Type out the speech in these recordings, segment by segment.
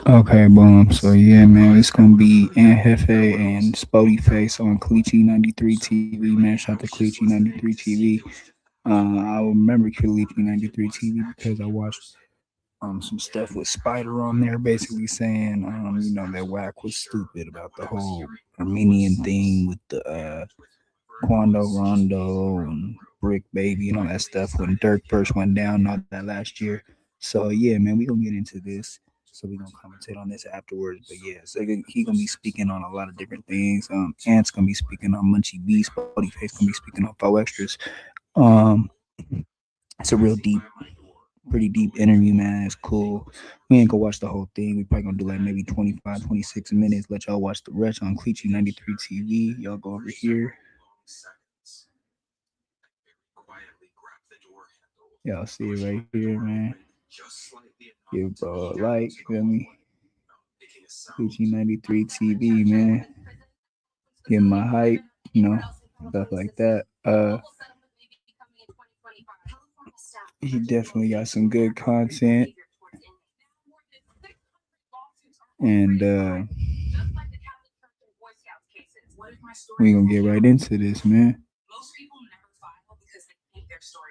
Okay, boom. So yeah, man, it's gonna be jefe and Spoety face on Cleachy 93 TV, man. Shout to Cleachy 93 TV. I remember Cleachy 93 TV because I watched some stuff with Spider on there, basically saying that Whack was stupid about the whole Armenian thing with the Quando Rondo and Brick Baby and all that stuff when Dirk first went down and all that last year. So yeah, man, we gonna get into this. So we gonna commentate on this afterwards. But yeah, so he gonna be speaking on a lot of different things. Ant's gonna be speaking on Munchie B, Spotty Face gonna be speaking on Faux Extras. Um, it's a real deep, pretty deep interview, man. It's cool. We ain't gonna watch the whole thing. We probably gonna do like maybe 25, 26 minutes. Let y'all watch the rest on Cleachy 93 TV. Y'all go over here. Y'all see it right here, man. Give bro a like, feel me? PG93 TV, man. Give my hype, stuff like that. He definitely got some good content. And we gonna get right into this, man.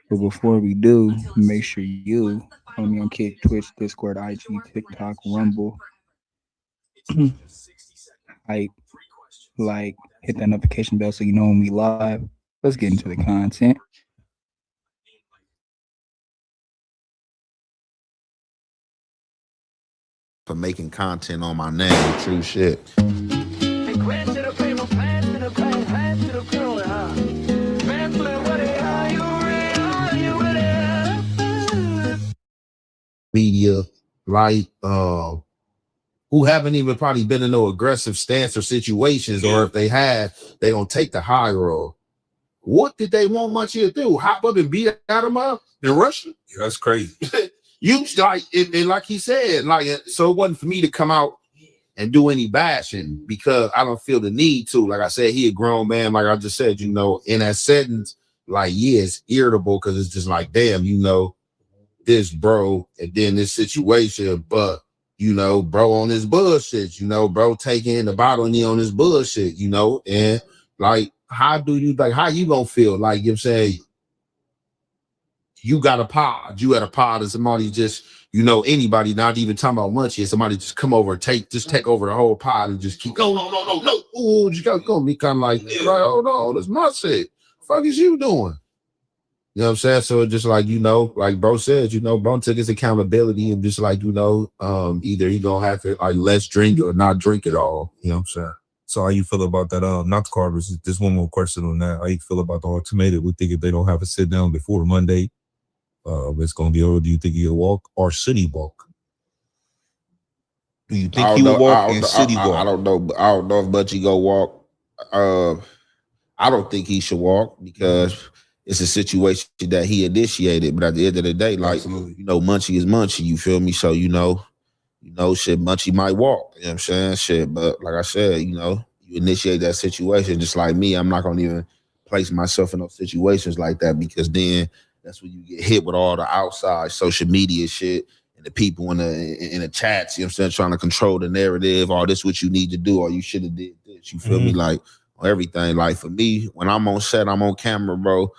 But before we do, make sure you follow me on Kick, Twitch, Discord, IG, TikTok, Rumble, hype, like, hit that notification bell so you know when we live. Let's get into the content. For making content on my name, true shit. Media, like, who haven't even probably been in no aggressive stance or situations, or if they have, they gonna take the high road. What did they want Munchie to do? Hop up and beat out of him in Russia? Yeah, that's crazy. You like it, and like he said, like, so it wasn't for me to come out and do any bashing because I don't feel the need to. Like I said, he a grown man. Like I just said, in that sentence, like, yeah, it's irritable because it's just like, damn, this bro, and then this situation, but bro on his bullshit, bro taking the bottle and he on his bullshit, and like, how you gonna feel? Like, I'm saying, you got a pod, you at a pod, and somebody just, anybody, not even talking about Munchie, somebody just come over and take over the whole pod and just keep, no, ooh, you gotta go. Me kind of like, oh no, that's my shit. Fuck is you doing? You know what I'm saying? So just like, like bro said, bro took his accountability and just like, either he gonna have to like let's drink or not drink at all. You know what I'm saying? So how you feel about that? Not the Carvers. Just one more question on that. How you feel about the ultimatum? We think if they don't have a sit down before Monday, it's gonna be over. Do you think he'll walk or should he walk? Do you think he will walk and should he walk? I don't know. I don't know if Munchie go walk. I don't think he should walk because it's a situation that he initiated. But at the end of the day, like, Munchie is Munchie. You feel me? So, shit, Munchie might walk. You know what I'm saying? Shit. But like I said, you initiate that situation. Just like me, I'm not going to even place myself in those situations like that because then that's when you get hit with all the outside social media shit and the people in the chats, you know what I'm saying, trying to control the narrative. Or this what you need to do, or you should have did this. You feel me? Like, everything. Like, for me, when I'm on set, I'm on camera, bro.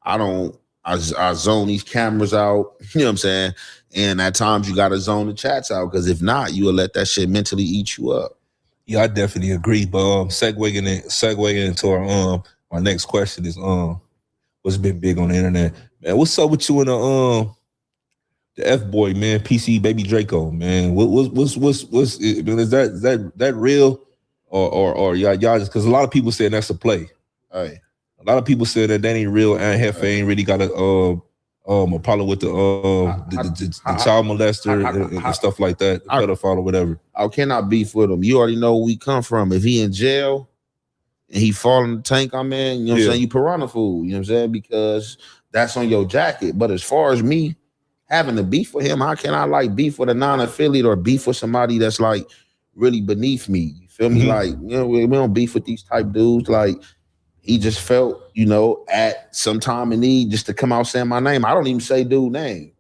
I zone these cameras out, you know what I'm saying? And at times you gotta zone the chats out because if not, you will let that shit mentally eat you up. Yeah, I definitely agree. But segueing into our next question is what's been big on the internet, man? What's up with you and the F boy, man? PC Baby Draco, man. What's is that real or y'all just because a lot of people saying that's a play. Hey. A lot of people say that ain't real, and Jefe ain't really got a problem with the child molester and stuff like that, the pedophile or whatever. I cannot beef with him. You already know where we come from. If he in jail and he fall in the tank I'm in, you know what I'm saying, you piranha fool, you know what I'm saying, because that's on your jacket. But as far as me having to beef with him, how can I like beef with a non-affiliate or beef with somebody that's like really beneath me? You feel me? Like, we don't beef with these type dudes. Like, he just felt, at some time in need just to come out saying my name. I don't even say dude's name.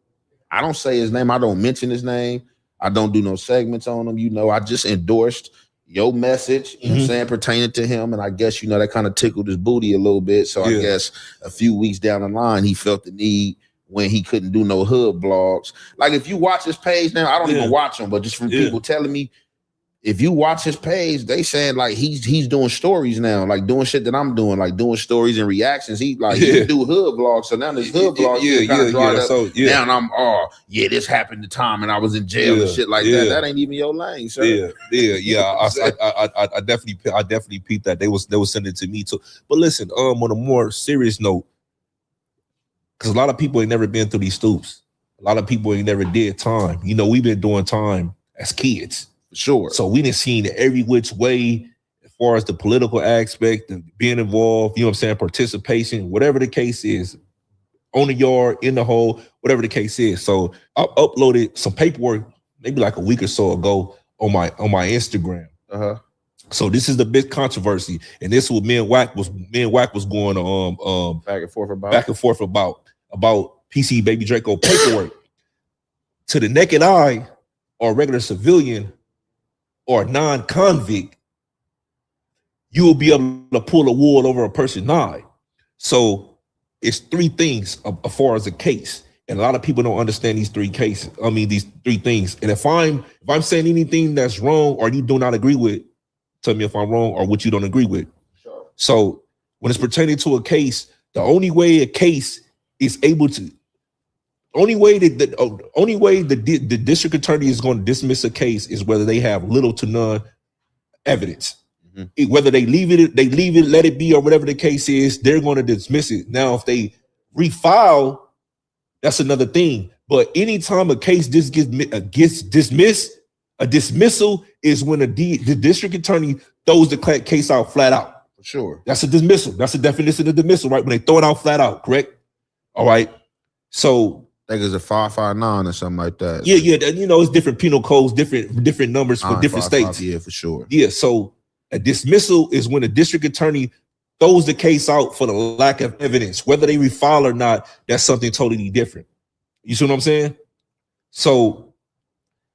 I don't say his name. I don't mention his name. I don't do no segments on them. You know, I just endorsed your message, you know what I'm saying, pertaining to him. And I guess, you know, that kind of tickled his booty a little bit. So I guess a few weeks down the line, he felt the need when he couldn't do no hood blogs. Like if you watch his page now, I don't even watch him, but just from people telling me, if you watch his page, they saying like he's doing stories now, like doing shit that I'm doing, like doing stories and reactions. He like he do hood vlogs. So now this hood vlogs kind of dried up. So now I'm this happened the time and I was in jail and shit like that. That ain't even your lane, sir. I definitely peeped that. They was sending it to me too. But listen, on a more serious note, because a lot of people ain't never been through these stoops. A lot of people ain't never did time. You know, we've been doing time as kids. Sure. So we done seen every which way as far as the political aspect and being involved, you know what I'm saying, participation, whatever the case is, on the yard, in the hole, whatever the case is. So I uploaded some paperwork maybe like a week or so ago on my Instagram. So this is the big controversy, and this is what me and Wack was going on back and forth about PC Baby Draco paperwork. To the naked eye or regular civilian or non-convict, you will be able to pull a wool over a person's eye. So it's three things as far as a case. And a lot of people don't understand these three cases. I mean, these three things. And if I'm saying anything that's wrong or you do not agree with, tell me if I'm wrong or what you don't agree with. Sure. So when it's pertaining to a case, the only way a case is able to, only way the district attorney is going to dismiss a case is whether they have little to none evidence. Whether they leave it, let it be, or whatever the case is, they're going to dismiss it. Now, if they refile, that's another thing. But anytime a case gets dismissed, a dismissal is when the district attorney throws the case out flat out. For sure. That's a dismissal. That's the definition of dismissal, right? When they throw it out flat out, correct? All right. So I think it's a 559 or something like that. Yeah. You know, it's different penal codes, different numbers for different states. Yeah, for sure. Yeah. So a dismissal is when the district attorney throws the case out for the lack of evidence. Whether they refile or not, that's something totally different. You see what I'm saying? So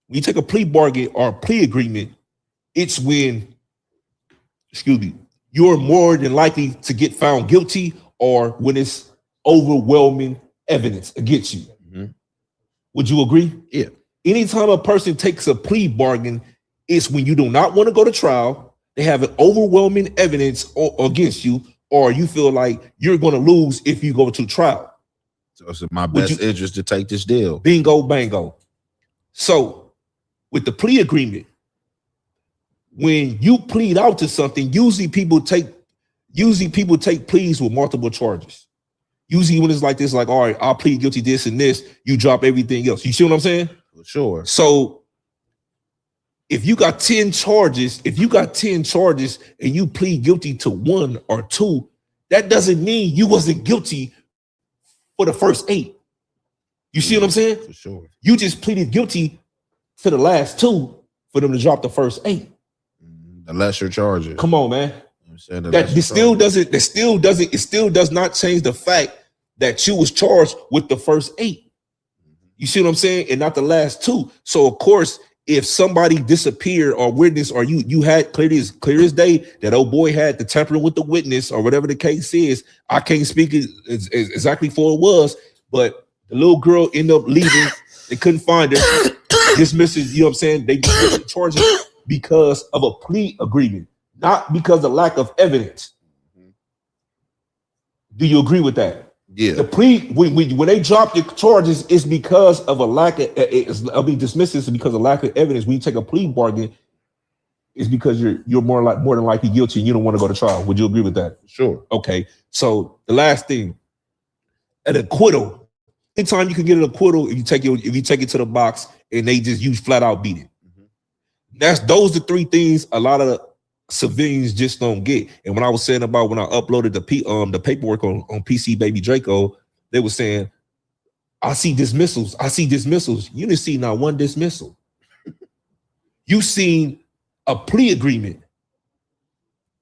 when you take a plea bargain or a plea agreement, it's when, you're more than likely to get found guilty or when it's overwhelming evidence against you. Would you agree? Yeah. Anytime a person takes a plea bargain, it's when you do not want to go to trial, they have an overwhelming evidence against you, or you feel like you're going to lose if you go to trial. So it's in my best interest to take this deal. Bingo, bango. So with the plea agreement, when you plead out to something, usually people take pleas with multiple charges. Usually when it's like this, like, all right, I'll plead guilty this and this, you drop everything else. You see what I'm saying? For sure. So if you got 10 charges and you plead guilty to 1 or 2, that doesn't mean you wasn't guilty for the first 8. You see what I'm saying? For sure. You just pleaded guilty to the last 2 for them to drop the first 8. The lesser charges. Come on, man. It still does not change the fact that you was charged with the first 8. You see what I'm saying? And not the last 2. So of course, if somebody disappeared or witness, or you had clear as day that old boy had the tampering with the witness or whatever the case is, I can't speak exactly for it was, but the little girl ended up leaving. They couldn't find her. Dismisses, you know what I'm saying? They dismissed the charges because of a plea agreement, not because of lack of evidence. Do you agree with that? Yeah. The plea, when they drop the charges, it's because of a lack of, dismisses because of lack of evidence. When you take a plea bargain, it's because you're more than likely guilty and you don't want to go to trial. Would you agree with that? Sure. Okay. So the last thing, an acquittal. Anytime you can get an acquittal, if you take it to the box and they just use flat out beat it. Those are 3 things a lot of civilians just don't get. And when I was saying about when I uploaded the paperwork on PC Baby Draco, they were saying, I see dismissals. You didn't see not one dismissal. You seen a plea agreement.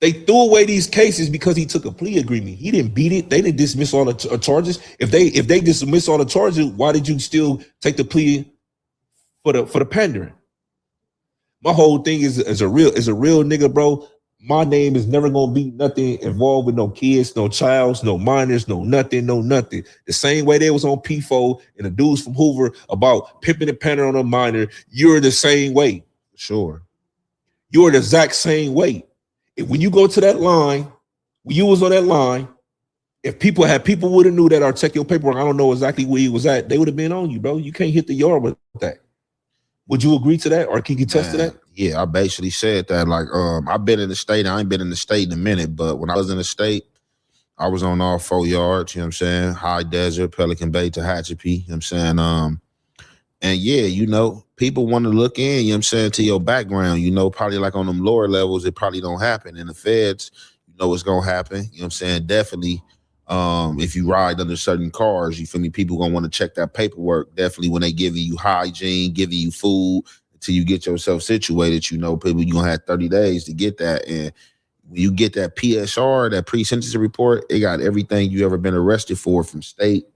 They threw away these cases because he took a plea agreement. He didn't beat it. They didn't dismiss all the charges. If they dismiss all the charges, why did you still take the plea for the pandering? My whole thing is as a real nigga, bro. My name is never gonna be nothing involved with no kids, no childs, no minors, no nothing, no nothing. The same way they was on P4 and the dudes from Hoover about pimping and panning on a minor, you're the same way. Sure. You're the exact same way. When you go to that line, when you was on that line, if people would have knew that or check your paperwork, I don't know exactly where he was at, they would have been on you, bro. You can't hit the yard with that. Would you agree to that, or can you test to that? Yeah, I basically said that. Like, I've been in the state. I ain't been in the state in a minute, but when I was in the state, I was on all 4 yards. You know what I'm saying? High Desert, Pelican Bay, Tehachapi. You know what I'm saying? And yeah, you know, people want to look in. You know what I'm saying, to your background. You know, probably like on them lower levels, it probably don't happen. In the feds, you know what's gonna happen. You know what I'm saying? Definitely. If you ride under certain cars, you feel me, people gonna want to check that paperwork. Definitely when they giving you hygiene, giving you food until you get yourself situated, you know, people, you gonna have 30 days to get that. And when you get that PSR, that pre-sentencing report, it got everything you ever been arrested for from state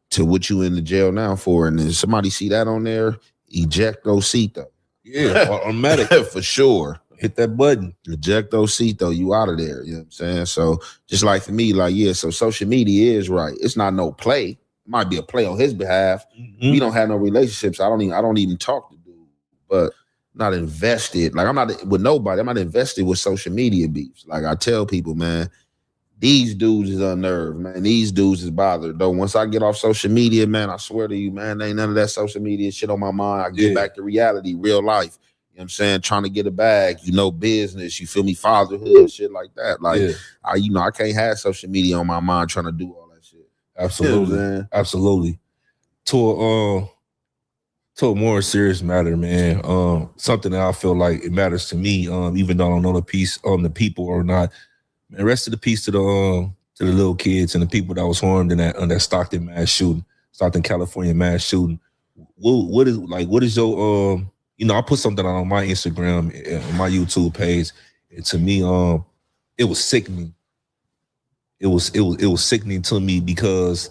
to what you in the jail now for. And then somebody see that on there, ejectocito. Yeah, automatic. For sure. Hit that button. Ejectocito, you out of there. You know what I'm saying? So just like for me, like, yeah, so social media is right. It's not no play. It might be a play on his behalf. Mm-hmm. We don't have no relationships. I don't even talk to dude, but not invested. Like, I'm not with nobody. I'm not invested with social media beefs. Like, I tell people, man, these dudes is unnerved, man. These dudes is bothered. Though once I get off social media, man, I swear to you, man, ain't none of that social media shit on my mind. I get back to reality, real life. You know what I'm saying? Trying to get a bag, you know, business, you feel me, fatherhood, shit like that. Like, I can't have social media on my mind trying to do all that shit. Absolutely. You know what I'm saying? Absolutely. To a more serious matter, man. Something that I feel like it matters to me, even though I don't know the piece on the people or not. Man, rest of the piece to the little kids and the people that was harmed in that Stockton California mass shooting. What is your you know, I put something on my Instagram and my YouTube page, and to me, it was sickening. It was sickening to me because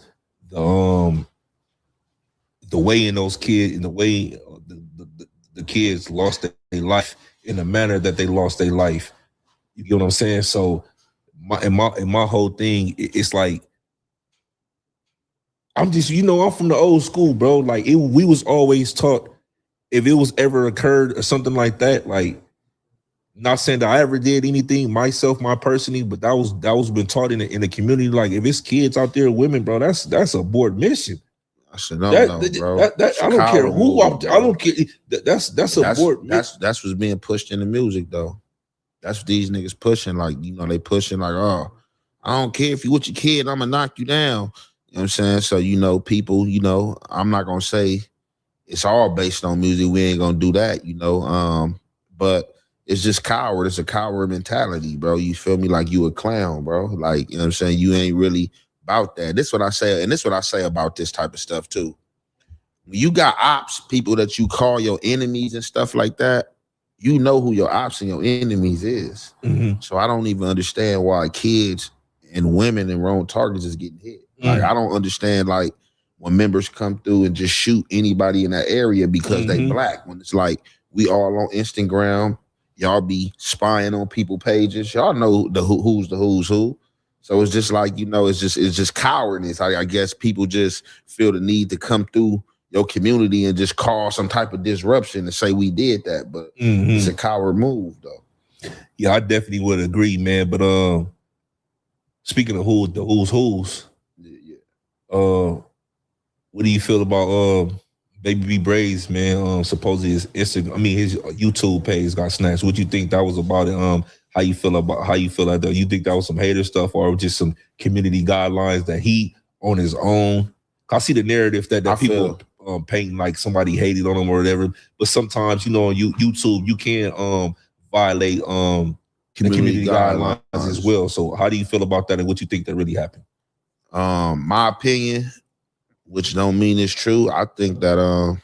the way in those kids, in the way the kids lost their life in the manner that they lost their life. You get what I'm saying? So my whole thing, it's like, I'm just, you know, I'm from the old school, bro. Like, we was always taught, if it was ever occurred or something like that, like, not saying that I ever did anything myself, my personally, but that was been taught in the community. Like, if it's kids out there, women, bro, that's abort mission. I said, no, bro. I don't care who out there. I don't care. That's abort. That's what's being pushed in the music, though. That's what these niggas pushing. Like, you know, they pushing like, oh, I don't care if you with your kid, I'm gonna knock you down. You know what I'm saying? So, you know, people, you know, I'm not gonna say it's all based on music. We ain't gonna do that, you know. But it's just coward. It's a coward mentality, bro. You feel me? Like you a clown, bro. Like, you know what I'm saying? You ain't really about that. This is what I say, and this is what I say about this type of stuff too. When you got ops, people that you call your enemies and stuff like that, you know who your ops and your enemies is. Mm-hmm. So I don't even understand why kids and women and wrong targets is getting hit. Mm-hmm. Like, I don't understand, like, when members come through and just shoot anybody in that area because they black. When it's like, we all on Instagram, y'all be spying on people pages. Y'all know who's the who's who. So it's just like, you know, it's just cowardness. I guess people just feel the need to come through your community and just cause some type of disruption and say we did that, but it's a coward move, though. Yeah, I definitely would agree, man. But speaking of who's, what do you feel about Baby B Braids, man? Supposedly his YouTube page got snatched. What you think that was about it? How you feel like that? You think that was some hater stuff or just some community guidelines that he on his own? I see the narrative that people painting like somebody hated on him or whatever, but sometimes, you know, on YouTube you can violate community guidelines as well. So how do you feel about that, and what you think that really happened? My opinion, which don't mean it's true, I think that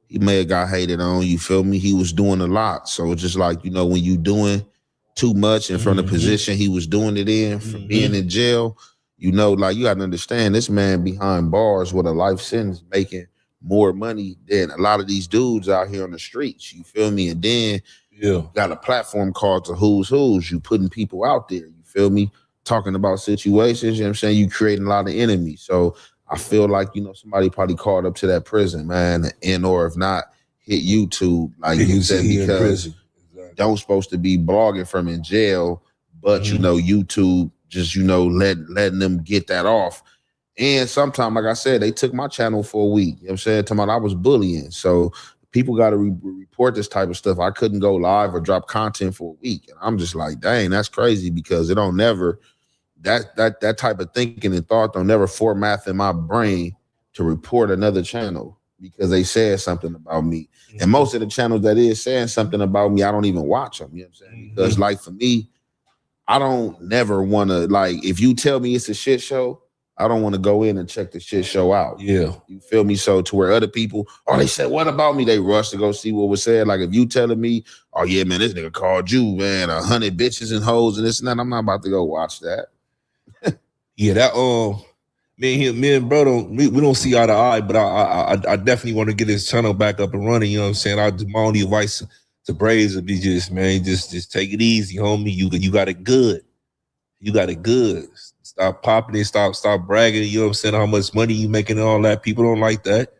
he may have got hated on. You feel me? He was doing a lot, so it's just like, you know, when you doing too much and from the position he was doing it in, from being in jail, you know, like, you got to understand, this man behind bars with a life sentence making more money than a lot of these dudes out here on the streets. You feel me? And then you got a platform called the Who's Who's. You putting people out there. You feel me? Talking about situations. You know what I'm saying? You creating a lot of enemies. So I feel like, somebody probably called up to that prison, man, and or if not, hit YouTube, like you said, because don't supposed to be blogging from in jail, but YouTube just letting them get that off. And sometimes, like I said, they took my channel for a week. You know what I'm saying? Talking about I was bullying. So people got to report this type of stuff. I couldn't go live or drop content for a week. And I'm just like, dang, that's crazy, because it don't never, that type of thinking and thought don't never format in my brain to report another channel because they said something about me. Mm-hmm. And most of the channels that is saying something about me, I don't even watch them. You know what I'm saying? Because like for me, I don't never want to, like, if you tell me it's a shit show, I don't want to go in and check the shit show out. Yeah. You feel me? So to where other people, they said, what about me? They rush to go see what was said. Like if you telling me, oh yeah, man, this nigga called you, man, 100 bitches and hoes and this and that, I'm not about to go watch that. Yeah, that me and bro we don't see eye to eye, but I definitely want to get his channel back up and running. You know what I'm saying? My only advice to Braves would be just take it easy, homie. You got it good. You got it good. Stop popping it. Stop bragging. You know what I'm saying? How much money you making and all that. People don't like that.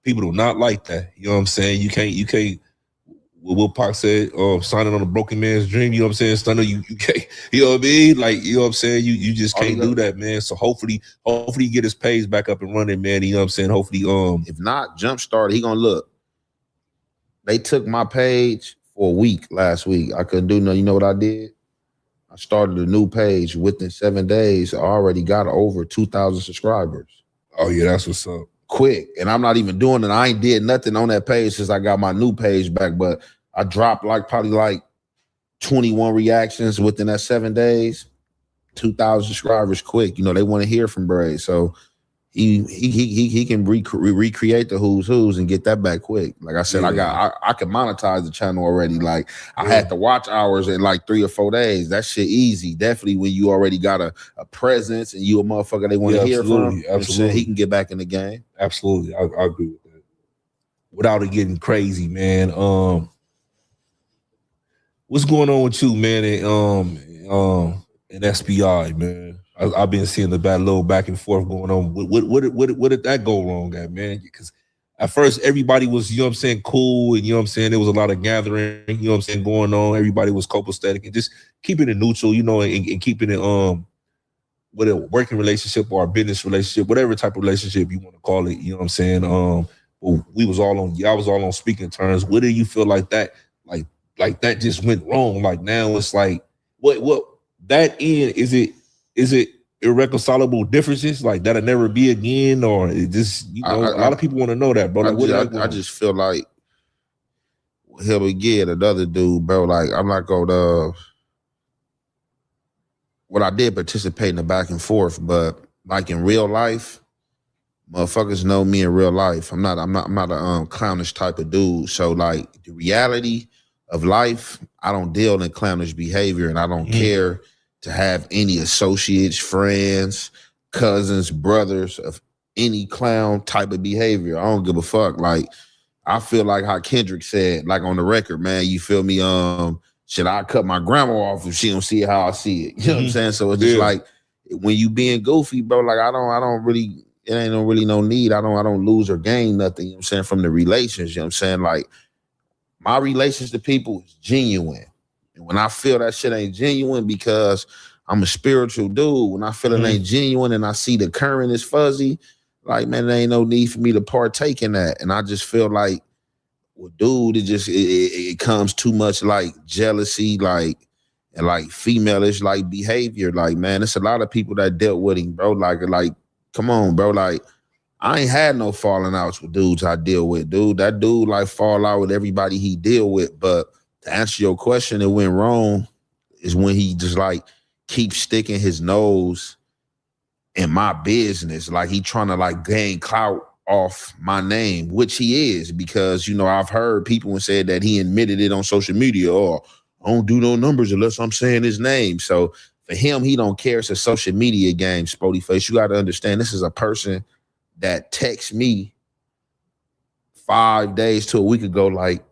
People do not like that. You know what I'm saying? You can't. What Pac said, signing on a broken man's dream. You know what I'm saying? Stunner, you can't. You know what I mean? Like, you know what I'm saying? You just can't do that, man. So hopefully he get his page back up and running, man. You know what I'm saying? Hopefully, if not, Jumpstart, he gonna look. They took my page for a week last week. I couldn't do nothing. You know what I did? I started a new page within 7 days. I already got over 2,000 subscribers. Oh yeah, that's what's up. Quick. And I'm not even doing it. I ain't did nothing on that page since I got my new page back, but I dropped probably 21 reactions within that 7 days. 2,000 subscribers quick. They want to hear from Bray. So he can recreate the Who's Who's and get that back quick. Like I said, I can monetize the channel already. Like I had to watch hours in 3 or 4 days. That shit easy. Definitely when you already got a presence and you a motherfucker they want to hear from. Absolutely, he can get back in the game. Absolutely, I agree with that. Without it getting crazy, man. What's going on with you, man? In SPI, man. I've been seeing the little back and forth going on. What did that go wrong at, man? Because at first everybody was, you know what I'm saying, cool, and you know what I'm saying, there was a lot of gathering, you know what I'm saying, going on. Everybody was copacetic and just keeping it neutral, and keeping it with a working relationship or a business relationship, whatever type of relationship you want to call it, you know what I'm saying? I was all on speaking terms. What do you feel like that that just went wrong? Like now it's like what that end is it irreconcilable differences like that'll never be again, or it just a lot of people want to know that, bro. Like, I just feel like he'll again another dude, bro. Like I'm not gonna. What I did participate in the back and forth, but like in real life, motherfuckers know me in real life. I'm not a clownish type of dude. So like the reality of life, I don't deal in clownish behavior, and I don't care to have any associates, friends, cousins, brothers of any clown type of behavior. I don't give a fuck. Like, I feel like how Kendrick said, like on the record, man, you feel me? Should I cut my grandma off if she don't see it how I see it? You know what I'm saying? So it's just like when you being goofy, bro, like I don't really, it ain't no need. I don't lose or gain nothing, you know what I'm saying, from the relations. You know what I'm saying? Like my relations to people is genuine. And when I feel that shit ain't genuine, because I'm a spiritual dude, when I feel it ain't genuine and I see the current is fuzzy, like, man, there ain't no need for me to partake in that. And I just feel like, well, dude, it comes too much like jealousy, and female-ish like behavior. Like, man, it's a lot of people that dealt with him, bro. Like, come on, bro. Like, I ain't had no falling outs with dudes I deal with, dude. That dude like fall out with everybody he deal with, but to answer your question, it went wrong is when he just like keeps sticking his nose in my business. Like he trying to like gain clout off my name, which he is, because, I've heard people and said that he admitted it on social media. Oh, I don't do no numbers unless I'm saying his name. So for him, he don't care. It's a social media game, Spoety Face. You got to understand, this is a person that texts me 5 days to a week ago, like,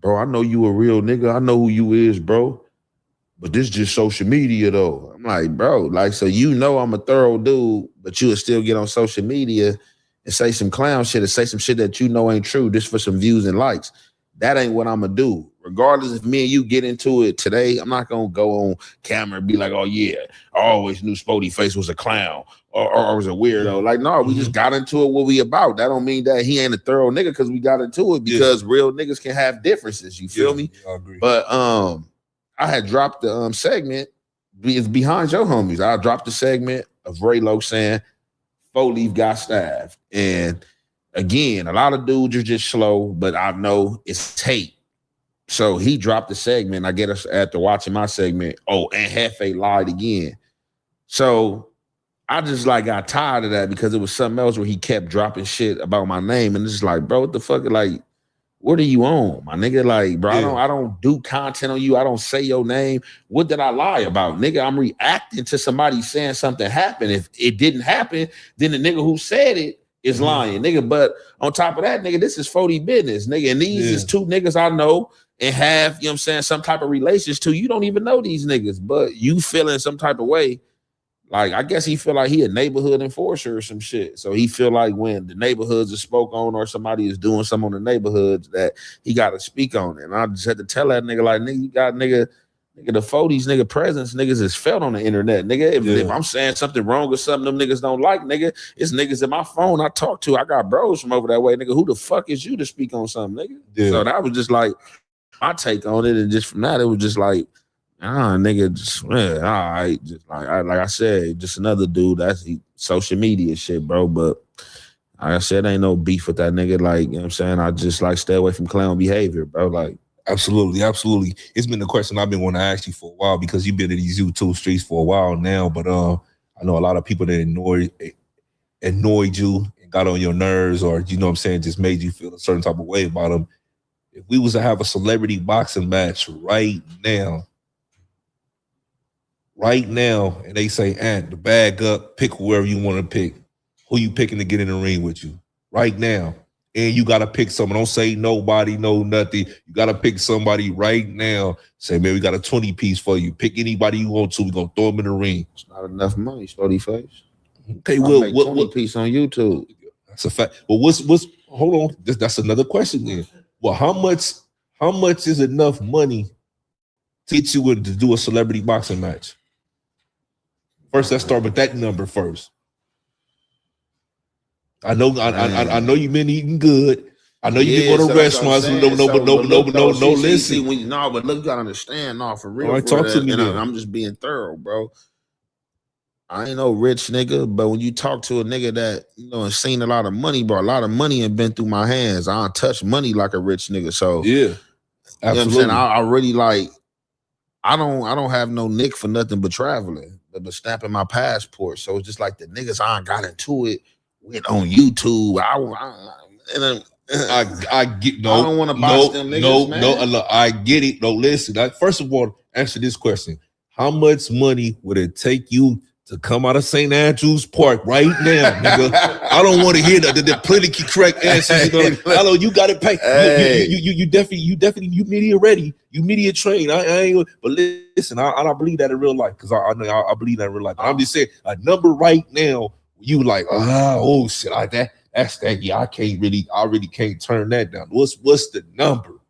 bro, I know you a real nigga. I know who you is, bro. But this just social media though. I'm like, bro, like, so you know I'm a thorough dude, but you would still get on social media and say some clown shit and say some shit that you know ain't true just for some views and likes. That ain't what I'm gonna do. Regardless if me and you get into it today, I'm not gonna go on camera and be like, oh yeah, I always knew Spoety Face was a clown or was a weirdo. Like, no, we just got into it what we about. That don't mean that he ain't a thorough nigga because we got into it, because real niggas can have differences. You feel me? I agree. But I had dropped the segment. It's behind your homies. I dropped the segment of Ray Lowe saying 4-Leaf got stabbed. And again, a lot of dudes are just slow, but I know it's hate. So he dropped the segment. I get us after watching my segment. Oh, and Jefe lied again. So I just like got tired of that because it was something else where he kept dropping shit about my name. And it's just like, bro, what the fuck? Like, what are you on, my nigga? Like, bro, I don't do content on you. I don't say your name. What did I lie about? Nigga, I'm reacting to somebody saying something happened. If it didn't happen, then the nigga who said it is lying, nigga. But on top of that, nigga, this is 40 business, nigga. And these is two niggas I know and have, you know what I'm saying, some type of relations to. You don't even know these niggas, but you feeling some type of way. Like, I guess he feel like he a neighborhood enforcer or some shit. So he feel like when the neighborhoods are spoke on or somebody is doing something on the neighborhoods that he got to speak on it. And I just had to tell that nigga, like, nigga, you got nigga, the 40s nigga presence, niggas is felt on the internet, nigga. If I'm saying something wrong or something them niggas don't like, nigga, it's niggas in my phone I talk to. I got bros from over that way, nigga. Who the fuck is you to speak on something, nigga? Yeah. So that was just like my take on it. And just from that, it was just like, nigga, just all right, just like I said, just another dude. That's social media shit, bro. But like I said, ain't no beef with that nigga. Like, you know what I'm saying? I just like stay away from clown behavior, bro. Like, absolutely. It's been the question I've been wanting to ask you for a while because you've been in these YouTube streets for a while now. But I know a lot of people that annoyed you and got on your nerves, or you know what I'm saying, just made you feel a certain type of way about them. If we was to have a celebrity boxing match right now, and they say, Ant, the bag up, pick whoever you want to pick. Who you picking to get in the ring with you right now? And you got to pick someone. Don't say nobody, no nothing. You got to pick somebody right now. Say, man, we got a 20 piece for you. Pick anybody you want to. We're going to throw them in the ring. It's not enough money, Spoety Face. Okay, well, what 20 piece on YouTube? That's a fact. Well, what's hold on. That's another question then. Well, how much is enough money to get you to do a celebrity boxing match? First, let's start with that number first. I know you've been eating good. I know you've been going to restaurants. No, listen. But look, you gotta understand, for real. All right, talk to me. I'm just being thorough, bro. I ain't no rich nigga, but when you talk to a nigga that has seen a lot of money, bro, a lot of money have been through my hands. I don't touch money like a rich nigga. So yeah, absolutely. You know what I'm saying? I really like. I don't have no nick for nothing but traveling, but stamping my passport. So it's just like the niggas I got into it with on YouTube. I get no. I don't want to box them niggas, man. No, I get it. No, listen. First of all, answer this question: how much money would it take you to come out of St. Andrews Park right now, nigga? I don't want to hear the politically correct answers. I know you got to pay. Hey. You definitely you media ready. You media trained. I ain't. But listen, I believe that in real life because I believe that in real life. But I'm just saying a number right now. You like oh shit like that. That's that. Yeah, I really can't turn that down. What's the number?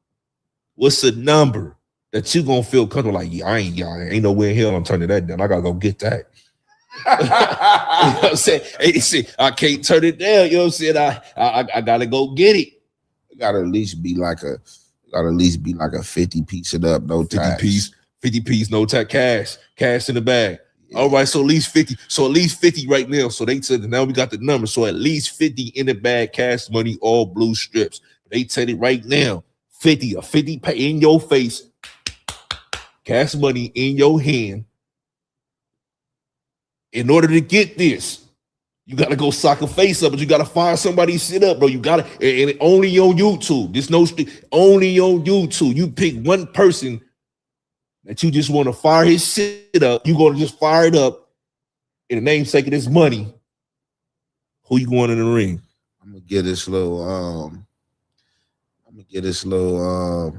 What's the number that you gonna feel comfortable? Like, I ain't no way in hell I'm turning that down. I gotta go get that. You know what I'm saying? Hey, see, I can't turn it down. You know what I'm saying? I gotta go get it. It gotta at least be like a 50 piece it up, no tax. 50 piece, no tax, cash in the bag. Yeah. All right, so at least 50. So at least 50 right now. So they said now we got the number. So at least 50 in the bag, cash money, all blue strips. They said it right now. 50 pay in your face, cash money in your hand. In order to get this, you got to go sock a face up, but you got to fire somebody sit up, bro. You got to, and only on YouTube. There's no only on YouTube. You pick one person that you just want to fire his shit up. You going to just fire it up in the namesake of this money. Who you going in the ring? I'm gonna get this little Get this little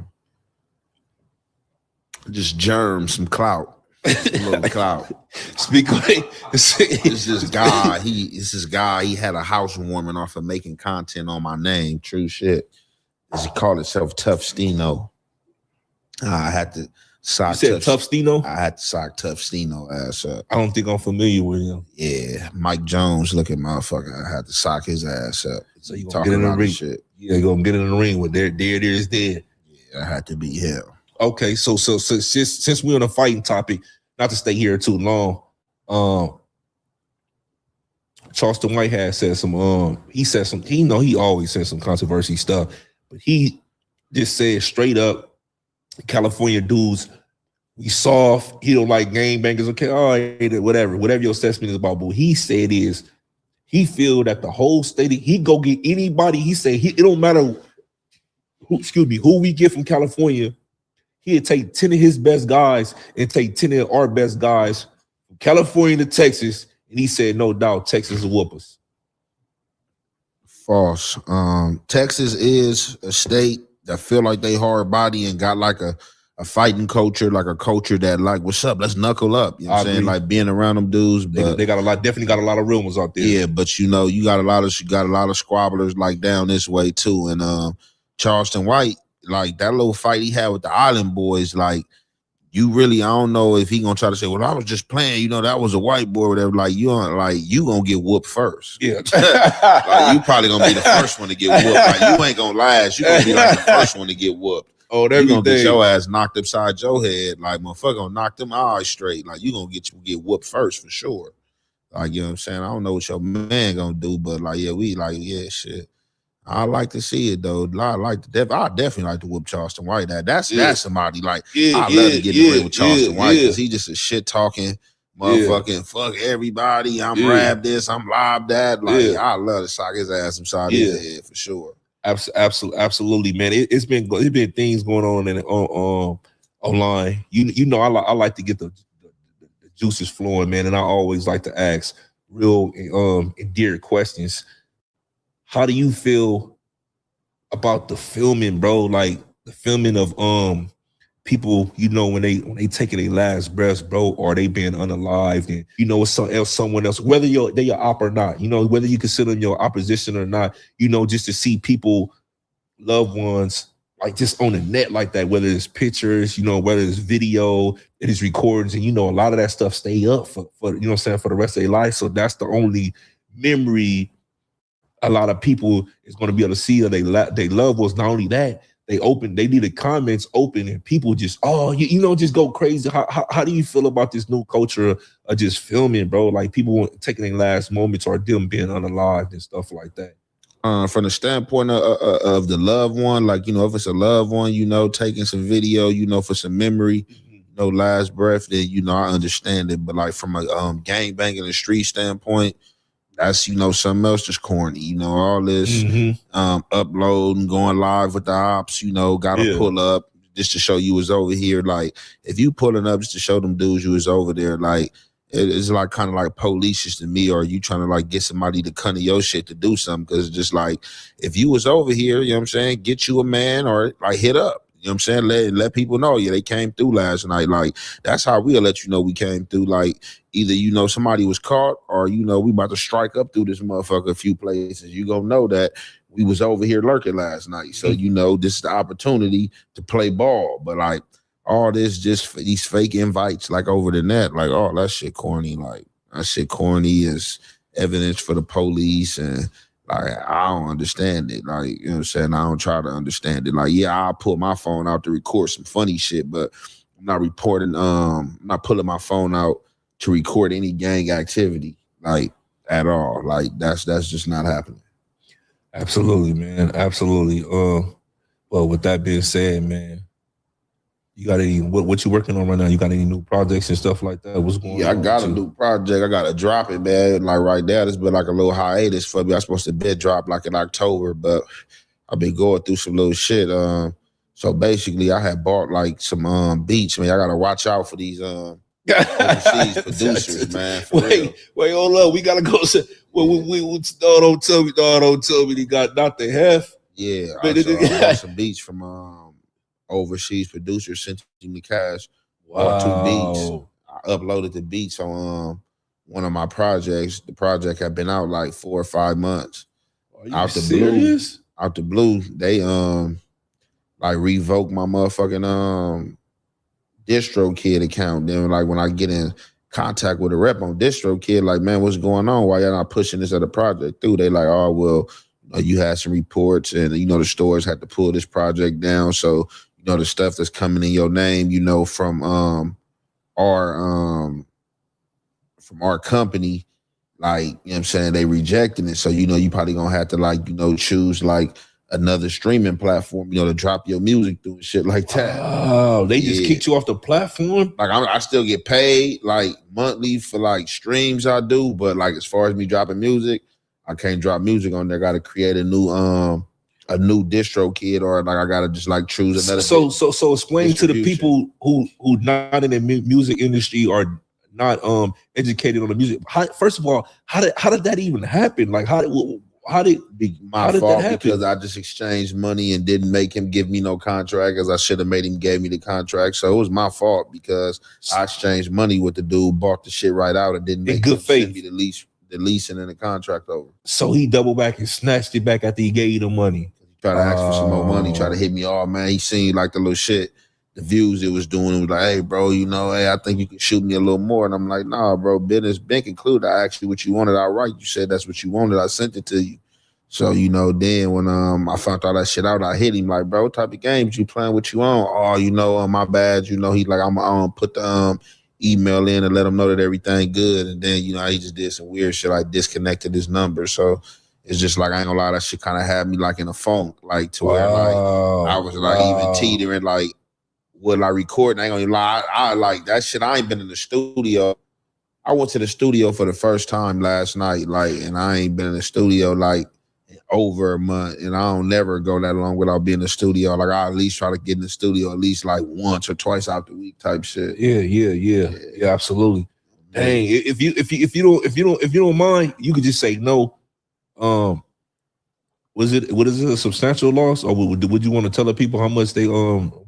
just germ some clout. A little clout. Speak away. This guy. He had a housewarming off of making content on my name. True shit. He called himself Tough Stino. I had to sock. You said Tough Stino? I had to sock Tough Stino ass up. I don't think I'm familiar with him. Yeah, Mike Jones looking motherfucker. I had to sock his ass up. So you gonna get in the ring? Shit. Yeah, you gonna get in the ring with there it is dead. Yeah, I had to be him. Okay, so since we're on a fighting topic, not to stay here too long, Charleston White has said some he always says some controversy stuff, but he just said straight up, California dudes, we soft, he don't like gangbangers, okay, all right, whatever your assessment is about, but what he said is he feel that the whole state, he go get anybody, he said it don't matter who we get from California, he'd take 10 of his best guys and take 10 of our best guys from California to Texas, and he said no doubt Texas will whoop us. False. Texas is a state that feel like they hard body and got like a fighting culture, like a culture that like, what's up? Let's knuckle up. You know what I'm saying? Like being around them dudes. But they definitely got a lot of real ones out there. Yeah, but you know, you got a lot of squabblers like down this way too. And Charleston White, like that little fight he had with the Island Boys, like you really, I don't know if he gonna try to say, well, I was just playing, you know, that was a white boy or whatever. Like you gonna get whooped first. Yeah. Like you probably gonna be the first one to get whooped. Like you ain't gonna last. You gonna be like the first one to get whooped. Oh, you gonna get your ass knocked upside your head. Like motherfucker gonna knock them eyes straight. Like you gonna get whooped first for sure. Like, you know what I'm saying? I don't know what your man gonna do, but like, yeah, shit. I like to see it though. I definitely like to whoop Charleston White. That's somebody like I love to get in the ring with Charleston White because he just a shit talking motherfucking fuck everybody. I'm rap this, I'm live that. Like I love to sock his ass upside his head for sure. Absolutely, man. It's been things going on in online. You know, I like to get the juices flowing, man, and I always like to ask real endeared questions. How do you feel about the filming, bro? Like the filming of people, you know, when they taking their last breaths, bro, or they being unalived, and you know, it's someone else, whether they're your op or not, you know, whether you consider them your opposition or not, you know, just to see people, loved ones, like just on the net like that, whether it's pictures, you know, whether it's video, it is recordings, and you know, a lot of that stuff stay up for you know what I'm saying, for the rest of their life. So that's the only memory a lot of people is going to be able to see that they love was. Not only that, they need the comments open and people just, you know, just go crazy. How do you feel about this new culture of just filming, bro? Like people taking their last moments or them being unalived and stuff like that. From the standpoint of the loved one, like, you know, if it's a loved one, you know, taking some video, you know, for some memory, no last breath, then, you know, I understand it. But like from a gangbang in the street standpoint, that's, you know, something else just corny, you know, all this uploading, going live with the ops, you know, gotta pull up just to show you was over here. Like if you pulling up just to show them dudes you was over there, like it's like kind of like police to me, or you trying to like get somebody to come to your shit to do something. Cause it's just like, if you was over here, you know what I'm saying, get you a man or like hit up. You know what I'm saying? Let people know, they came through last night. Like, that's how we'll let you know we came through. Like, either, you know, somebody was caught or, you know, we about to strike up through this motherfucker a few places. You gonna know that we was over here lurking last night. So, you know, this is the opportunity to play ball. But, like, all this just these fake invites, like, over the net, like, oh, that shit corny. Like, that shit corny is evidence for the police, and like, I don't understand it. Like, you know what I'm saying? I don't try to understand it. Like, yeah, I'll pull my phone out to record some funny shit, but I'm not reporting, I'm not pulling my phone out to record any gang activity, like, at all. Like, that's just not happening. Absolutely, man. Absolutely. Well, with that being said, man, you got any, what you working on right now? You got any new projects and stuff like that? What's going on? Yeah, I got a new project. I got to drop it, man. Like right now, it's been like a little hiatus for me. I was supposed to be drop like in October, but I've been going through some little shit. So basically, I had bought like some beats. Man, I got to watch out for these overseas producers, man. Wait, hold up. We gotta go. Well, don't tell me they got not the half. Yeah, Man, so I bought some beats from overseas producer, sent me cash, bought 2 beats. wow. I uploaded the beats on one of my projects. The project had been out like 4 or 5 months. Are you Out the blue, serious? they like revoked my motherfucking DistroKid account. Then like when I get in contact with a rep on DistroKid, like, man, what's going on? Why y'all not pushing this other project through? They like, oh well, you had some reports, and the stores had to pull this project down. So the stuff that's coming in your name, our from our company, like, what I'm saying, they rejecting it. So you probably gonna have to, like, choose like another streaming platform, to drop your music through and shit like that. Oh, they just Yeah. kicked you off the platform? Like, I still get paid like monthly for like streams I do, but like as far as me dropping music, I can't drop music on there. Got to create a new DistroKid, or like I gotta just like choose another. So explain to the people who not in the music industry or not educated on the music. First of all, how did that even happen? Like how did my fault because I just exchanged money and didn't make him give me no contract, as I should have made him give me the contract. So it was my fault because I exchanged money with the dude, bought the shit right out, and didn't make him send me the lease and then the contract over. So he doubled back and snatched it back after he gave you the money. He tried to ask for some more money, try to hit me off, man. He seen like the little shit, the views it was doing. It was like, hey, bro, hey, I think you can shoot me a little more. And I'm like, nah, bro, business been concluded. I asked you what you wanted. All right, you said that's what you wanted. I sent it to you. So, then when I found all that shit out, I hit him like, bro, what type of games you playing? What you on? Oh, my bad. He like, I'm put the email in and let him know that everything good. And then, he just did some weird shit, like disconnected his number. So it's just like, I ain't gonna lie, that shit kind of had me like in a funk, like to where like I was like even teetering, like, would I record? I ain't gonna lie, I like that shit. I ain't been in the studio. I went to the studio for the first time last night, like, and I ain't been in the studio like over a month, and I don't never go that long without being in the studio. Like, I at least try to get in the studio at least like once or twice out the week type shit. Yeah, absolutely. Dang, if you don't mind, you could just say no. Was it a substantial loss, or would you want to tell the people how much they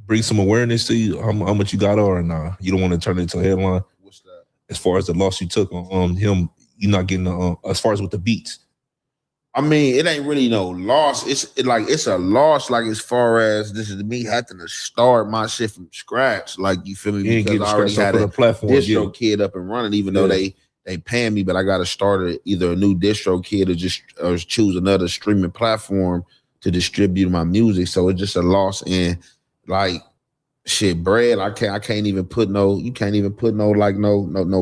bring some awareness to you, how much you got, or nah? You don't want to turn it into a headline. What's that? As far as the loss you took on him, you not getting as far as with the beats. I mean, it ain't really no loss. It's a loss, like, as far as this is me having to start my shit from scratch. Like, you feel me? Because I already had a DistroKid up and running, even though they paying me, but I got to start either a new DistroKid or choose another streaming platform to distribute my music. So it's just a loss in, like, shit, bread. I can't even put no. You can't even put no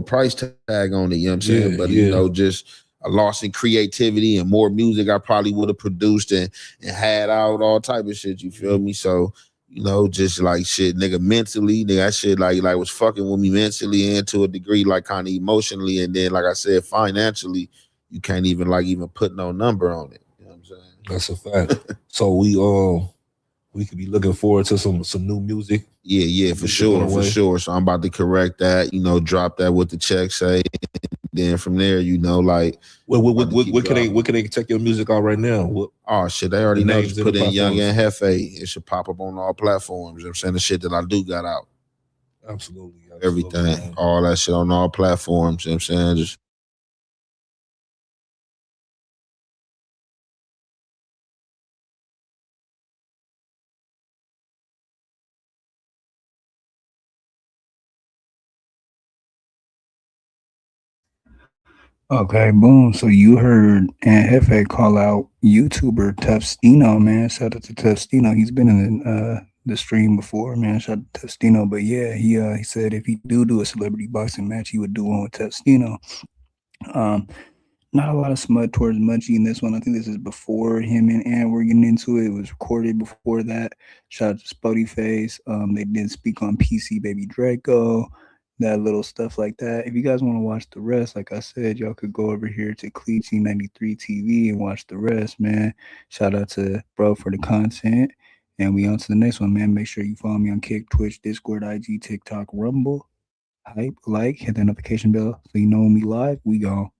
price tag on it. You know what I'm saying? But just a loss in creativity and more music I probably would have produced and had out, all type of shit. You feel me? So, just like shit, nigga, mentally, nigga, that shit like was fucking with me mentally and to a degree, like kind of emotionally. And then, like I said, financially, you can't even put no number on it. You know what I'm saying? That's a fact. So we could be looking forward to some new music. Yeah, for sure. So I'm about to correct that, drop that with the check say. Then from there, like, what can they check your music out right now? Oh shit, they already know. Just put in Young and Jefe. It should pop up on all platforms. You know what I'm saying? The shit that I do got out. Absolutely. Everything. Man. All that shit on all platforms. You know what I'm saying? Just Okay, boom. So you heard Aunt Hefe call out YouTuber Tufstino, man. Shout out to Tufstino. He's been in the stream before, man. Shout out to Tufstino. But yeah, he said if he do a celebrity boxing match, he would do one with Tufstino. Not a lot of smut towards Munchie in this one. I think this is before him and Ant were getting into it. It was recorded before that. Shout out to Spoety Face. They did speak on PC Baby Draco, that little stuff like that. If you guys want to watch the rest, like I said, y'all could go over here to Cleachy 93 TV and watch the rest, man. Shout out to bro for the content. And we on to the next one, man. Make sure you follow me on Kick, Twitch, Discord, IG, TikTok, Rumble. Hype, like, hit that notification bell so you know when we live. We gone.